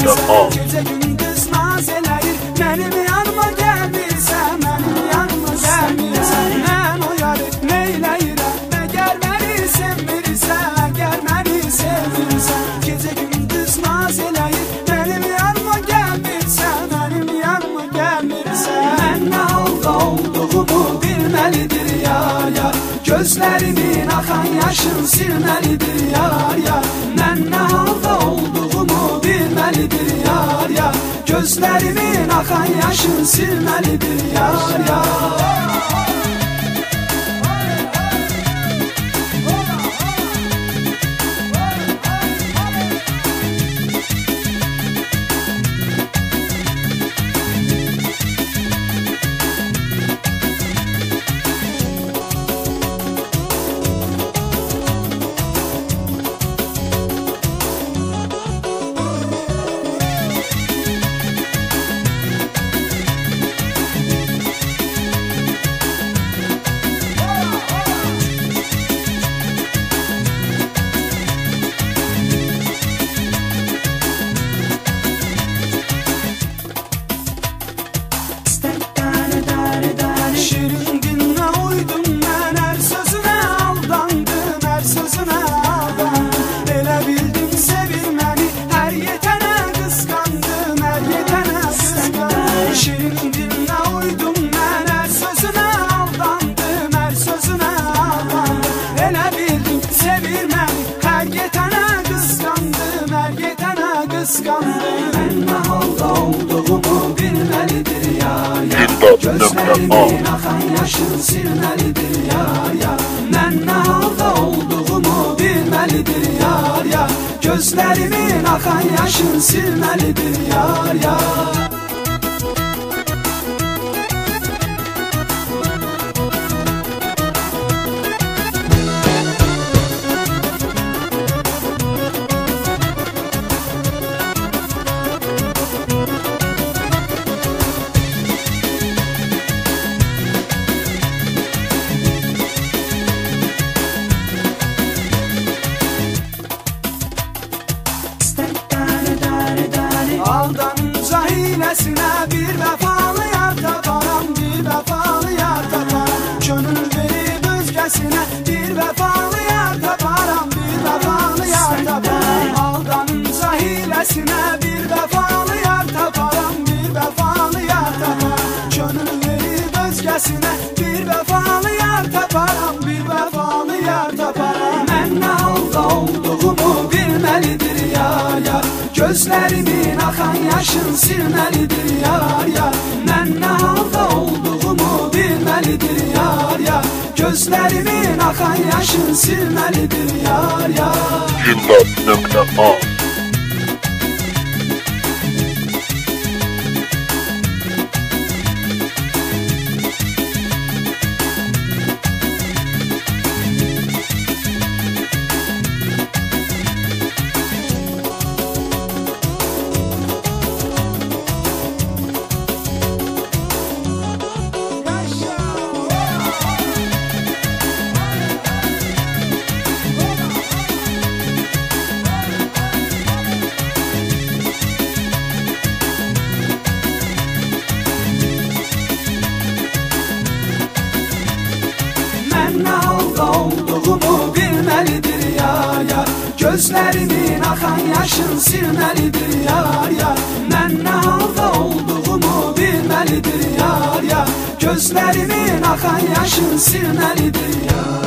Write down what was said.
Dotnokta.com. Gece gündüz naz eləyir, mənim yanıma gəlmirsən, mənim yanıma gəlmirsən. Mən o yarı neyləyirəm, məgər məni sevmirsən, əgər məni sevmirsən. Gece gündüz naz eləyir, mənim yanıma gəlmirsən, mənim yanıma gəlmirsən. Mən nə halda olduğumu bilməlidir yar yar, gözlərimin axan yaşın silməlidir yar yar. Mən nə halda olduğumu bilməlidir yar yar, gözlərimin axan yaşın silməlidir yar yar. Şirin dinle uydum mən, hər sözünə aldandım, hər sözünə aldandım. Elə bildim sevir məni, hər yetənə qısqandım, hər yetənə qısqandım. Şirin dinle uydum mən, hər sözünə aldandım, hər sözünə aldandım. Elə bildim sevir məni, hər yetənə qısqandım, hər yetənə qısqandım. Mən nə halda olduğumu bilməlidir yar yar, gözlərimin axan yaşın silməlidir yar yar. Mən nə halda olduğumu bilməlidir yar yar, gözlərimin axan yaşın silməlidir yar yar. Aldanınca hiləsinə bir vəfalı yar taparam, bir vəfalı yar taparam. Könül verib özgəsinə bir vəfalı yar taparam, bir vəfalı yar taparam. Aldanınca hiləsinə bir vəfalı yar taparam, bir vəfalı yar taparam. Könül verib özgəsinə bir vəfalı yar taparam, bir vəfalı yar taparam. Mən nə halda olduğumu bilməlidir yar yar, gözlərimin axan yaşın silməlidir yar yar. Mən nə halda olduğumu bilməlidir yar yar, gözlərimin axan yaşın silməlidir yar yar. Dotnokta.com. Nə halda olduğumu bilməlidir yar yar, gözlərimin axan yaşın silməlidir yar yar. Mən nə halda olduğumu bilməlidir yar yar, gözlərimin axan yaşın silməlidir yar.